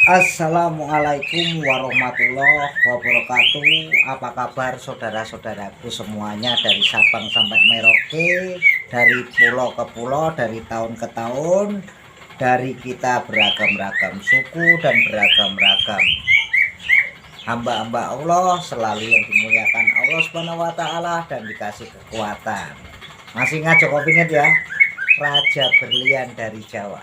Assalamualaikum warahmatullahi wabarakatuh. Apa kabar saudara-saudaraku semuanya, dari Sabang sampai Merauke, dari pulau ke pulau, dari tahun ke tahun, dari kita beragam-ragam suku dan beragam-ragam hamba-hamba Allah, selalu yang dimuliakan Allah Subhanahu wa taala dan dikasih kekuatan. Masih ingat Joko Pinget ya, Raja Berlian dari Jawa.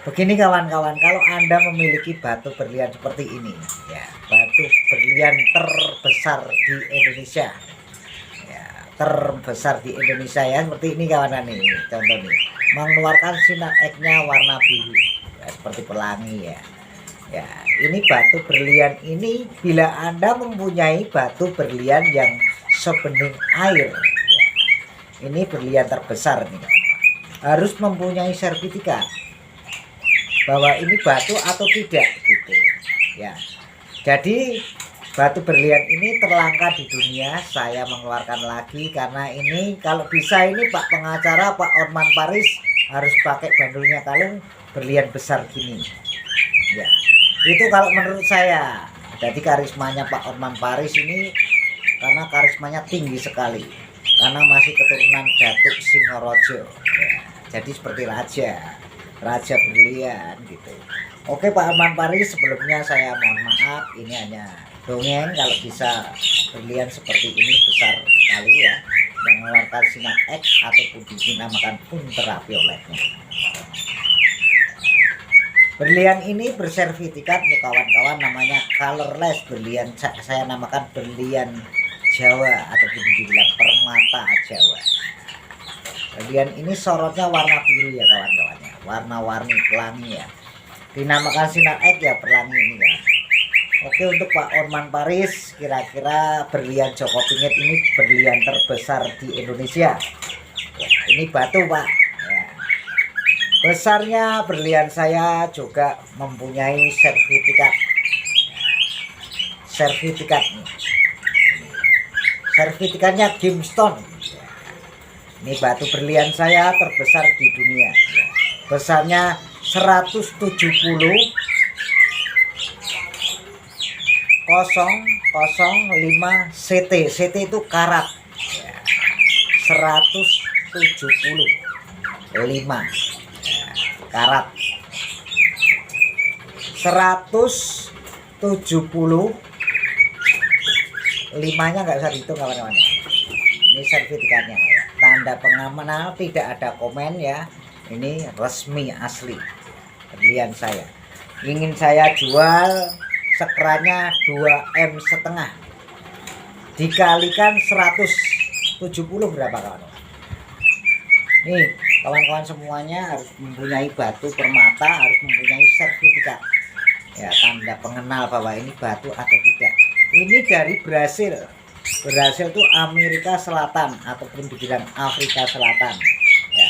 Begini kawan-kawan, kalau Anda memiliki batu berlian seperti ini ya, batu berlian terbesar di Indonesia ya, terbesar di Indonesia ya, seperti ini kawan nih, contoh nih, mengeluarkan sinar X-nya warna biru ya, seperti pelangi ya. Ya, ini batu berlian ini, bila Anda mempunyai batu berlian yang sebening air ya, ini berlian terbesar nih, harus mempunyai sertifikat bahwa ini batu atau tidak gitu ya. Jadi batu berlian ini terlangka di dunia. Saya mengeluarkan lagi karena ini kalau bisa ini Pak pengacara Pak Otman Paris harus pakai bandulnya kalung berlian besar gini ya. Itu kalau menurut saya. Jadi karismanya Pak Otman Paris ini karena karismanya tinggi sekali, karena masih keturunan Datuk Singorojo ya. Jadi seperti Raja Berlian gitu. Oke Pak Otman Paris, sebelumnya saya mohon maaf, ini hanya dongeng. Kalau bisa berlian seperti ini besar sekali ya, yang mengeluarkan sinar X ataupun dinamakan ultravioletnya. Berlian ini bersertifikat nih kawan-kawan, namanya colorless berlian. Saya namakan berlian Jawa ataupun dibilang permata Jawa. Berlian ini sorotnya warna biru ya kawan-kawannya, warna-warni pelangi ya, dinamakan sinar X ya, pelangi ini ya. Oke, untuk Pak Otman Paris, kira-kira berlian Joko Pinget ini berlian terbesar di Indonesia ya, ini batu Pak ya. Besarnya berlian saya juga mempunyai sertifikatnya gemstone. Ini batu berlian saya terbesar di dunia. Besarnya 170 005 CT. CT itu karat. 175 karat. 170 limanya nggak usah dihitung kawan-kawan. Ini sertifikatnya ya. Tanda pengamanan, tidak ada komen ya. Ini resmi asli berlian saya. Ingin saya jual sekeranya 2,5 M, dikalikan 170 berapa kawan? Nih kawan-kawan semuanya harus mempunyai batu permata, harus mempunyai sertifikat ya, tanda pengenal bahwa ini batu atau tidak. Ini dari Brasil itu Amerika Selatan ataupun dibilang Afrika Selatan ya.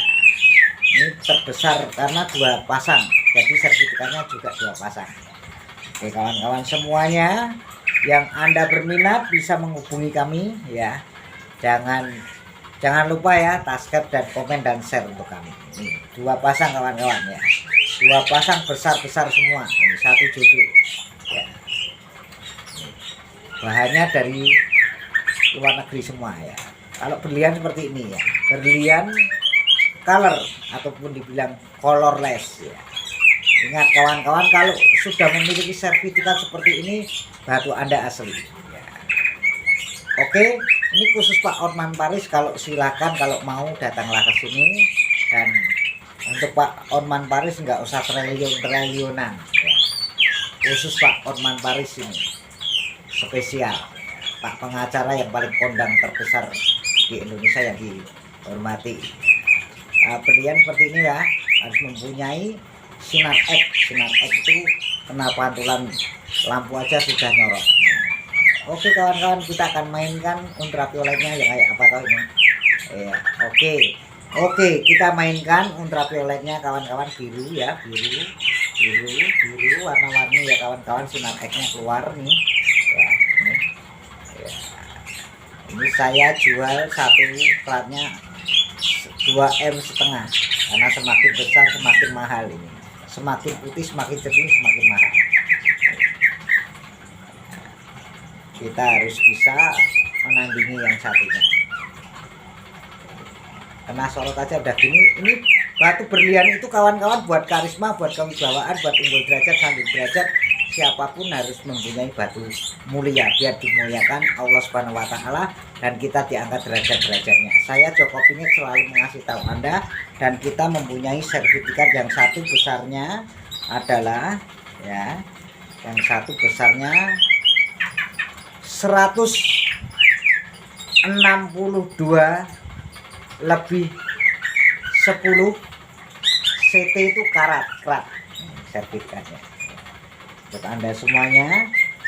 Ini terbesar karena 2 pasang, jadi sertifikatnya juga 2 pasang. Oke kawan-kawan semuanya, yang Anda berminat bisa menghubungi kami ya. Jangan lupa ya, subscribe dan komen dan share untuk kami. Ini 2 pasang kawan-kawan ya, 2 pasang besar-besar semua. Ini 1 jodoh ya. Bahannya dari luar negeri semua ya. Kalau berlian seperti ini ya, berlian color ataupun dibilang colorless ya. Ingat kawan-kawan, kalau sudah memiliki sertifikat seperti ini, batu Anda asli ya. Oke, ini khusus Pak Otman Paris. Kalau silakan, kalau mau datanglah ke sini. Dan untuk Pak Otman Paris nggak usah triliunan ya. Khusus Pak Otman Paris ini spesial, Pak pengacara yang paling kondang terbesar di Indonesia yang dihormati. Berlian seperti ini ya, harus mempunyai sinar X. Sinar X itu kena pantulan lampu aja sudah nyorot. Oke kawan-kawan, kita akan mainkan ultravioletnya ya, kayak apa tahu ini ya. Oke, kita mainkan ultravioletnya kawan-kawan, biru ya, biru warna-warni ya kawan-kawan. Sinar X-nya keluar nih ya, ini ya. Ini saya jual satu platnya 2,5 M, karena semakin besar semakin mahal ini. semakin putih, semakin jernih, semakin mahal. Kita harus bisa menandingi yang satunya. Kena sorot aja udah gini. Ini batu berlian itu kawan-kawan buat karisma, buat kewibawaan, buat unggul derajat, sandung derajat. Siapapun harus mempunyai batu mulia biar dimuliakan Allah Subhanahu wa taala dan kita diangkat derajat-derajatnya. Saya Joko Pingit selalu mengasih tahu Anda, dan kita mempunyai sertifikat yang satu besarnya adalah ya, yang satu besarnya 162 lebih 10 CT itu karat sertifikatnya. Untuk Anda semuanya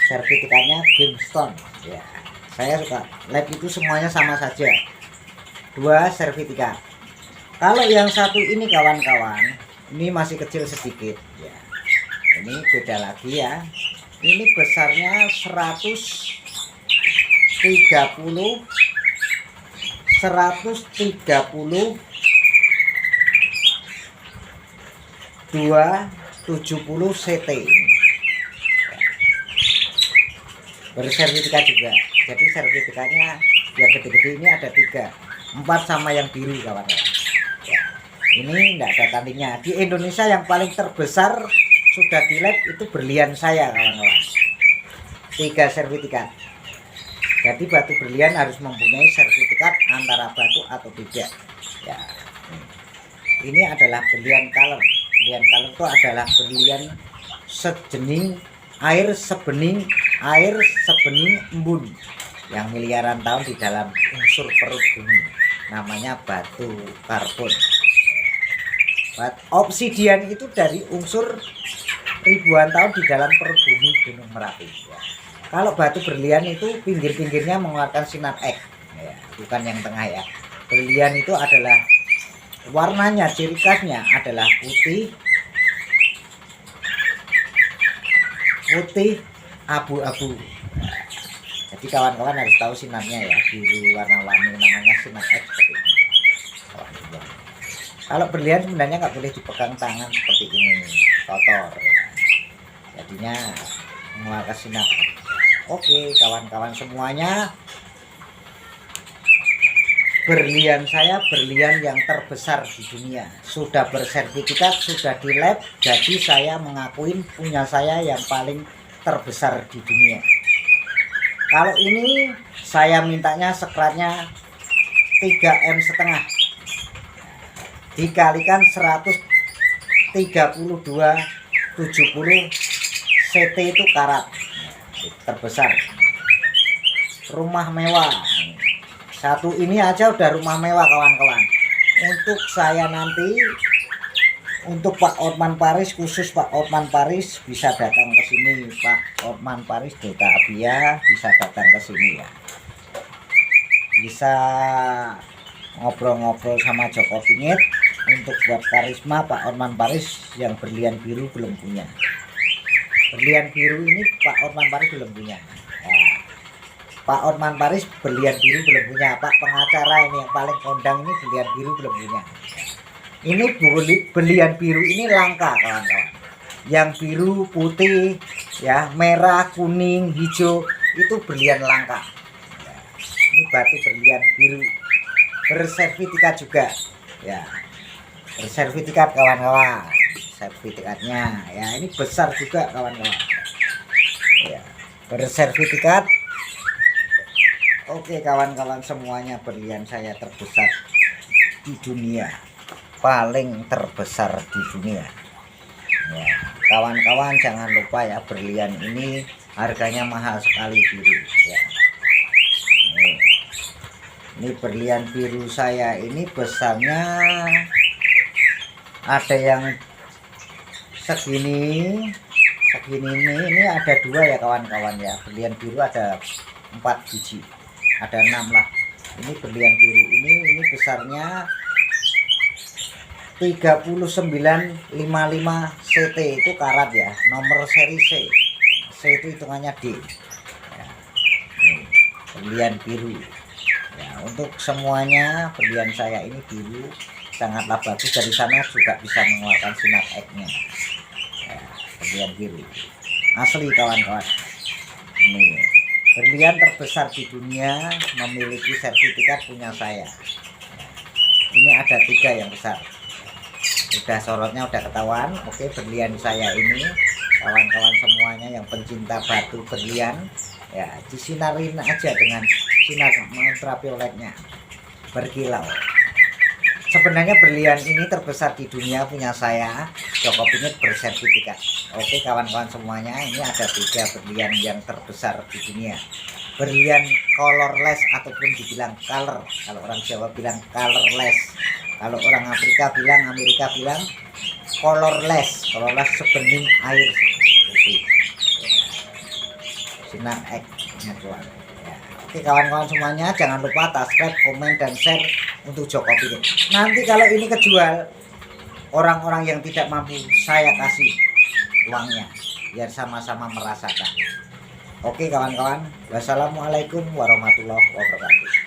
sertifikatnya gemstone ya. Saya suka lab itu semuanya sama saja, 2 sertifikat. Kalau yang satu ini kawan-kawan, ini masih kecil sedikit ya, ini beda lagi ya. Ini besarnya 130 270 CT ini. Bersertifikat juga. Jadi sertifikatnya yang gede-gede ini ada 3, 4 sama yang biru kawan-kawan. Ya, ini enggak ada tandingnya. Di Indonesia yang paling terbesar sudah di lab itu berlian saya kawan-kawan. 3 sertifikat. Jadi batu berlian harus mempunyai sertifikat antara batu atau tidak. Ya, ini adalah berlian color. Berlian color itu adalah berlian sejenis air sebening embun yang miliaran tahun di dalam unsur perut bumi, namanya batu karbon. Obsidian itu dari unsur ribuan tahun di dalam perut bumi Gunung Merapi ya. Kalau batu berlian itu pinggir-pinggirnya mengeluarkan sinar X ya, bukan yang tengah ya. Berlian itu adalah warnanya, ciri khasnya adalah putih abu-abu. Jadi kawan-kawan harus tahu sinarnya ya, biru warna-warni, namanya sinar X seperti ini. Kalau berlian sebenarnya nggak boleh dipegang tangan seperti ini, kotor ya. Jadinya mengeluarkan sinar X. Oke kawan-kawan semuanya, berlian saya berlian yang terbesar di dunia, sudah bersertifikat, sudah di lab, jadi saya mengakuin punya saya yang paling terbesar di dunia. Kalau ini saya mintanya sekratnya 3,5 M dikalikan 132,70 CT itu karat terbesar. Rumah mewah satu ini aja udah rumah mewah kawan-kawan. Untuk saya nanti, untuk Pak Otman Paris, khusus Pak Otman Paris bisa datang ke sini. Pak Otman Paris Duta Abia bisa datang ke sini ya, bisa ngobrol-ngobrol sama Joko Pingit. Untuk buat karisma, Pak Otman Paris yang berlian biru belum punya. Berlian biru ini Pak Otman Paris belum punya ya. Pak Otman Paris berlian biru belum punya. Pak pengacara ini yang paling kondang ini berlian biru belum punya. Ini berlian biru ini langka kawan-kawan. Yang biru, putih, ya, merah, kuning, hijau itu berlian langka. Ya, ini batu berlian biru bersertifikat juga, ya, bersertifikat kawan-kawan. Sertifikatnya, ya, ini besar juga kawan-kawan. Ya, bersertifikat. Oke kawan-kawan semuanya, berlian saya terbesar di dunia, paling terbesar di dunia ya. Kawan-kawan jangan lupa ya, berlian ini harganya mahal sekali biru ya. Ini berlian biru saya ini besarnya ada yang segini ini ada 2 ya kawan-kawan ya. Berlian biru ada 4 biji, ada 6 lah. Ini berlian biru ini besarnya 39,55 CT itu karat ya, nomor seri C itu hitungannya D ya. Berlian biru ya. Untuk semuanya berlian saya ini biru sangatlah bagus, dari sana juga bisa mengeluarkan sinar X nya. berlian biru asli kawan-kawan. Ini berlian terbesar di dunia, memiliki sertifikat punya saya. Ini ada 3 yang besar, udah sorotnya udah ketahuan. Oke, berlian saya ini kawan-kawan semuanya yang pencinta batu berlian ya, disinarin aja dengan sinar ultravioletnya berkilau. Sebenarnya berlian ini terbesar di dunia punya saya, Joko Pingit bersertifikat. Oke kawan-kawan semuanya, ini ada 3 berlian yang terbesar di dunia. Berlian colorless ataupun dibilang color, kalau orang Jawa bilang colorless, kalau orang Amerika bilang colorless. Colorless sebening air seperti sinar X-nya tuan ya. Oke kawan-kawan semuanya, jangan lupa subscribe, komen, dan share untuk Joko Pingit. Nanti kalau ini kejual, orang-orang yang tidak mampu saya kasih uangnya biar sama-sama merasakan. Oke kawan-kawan, wassalamualaikum warahmatullahi wabarakatuh.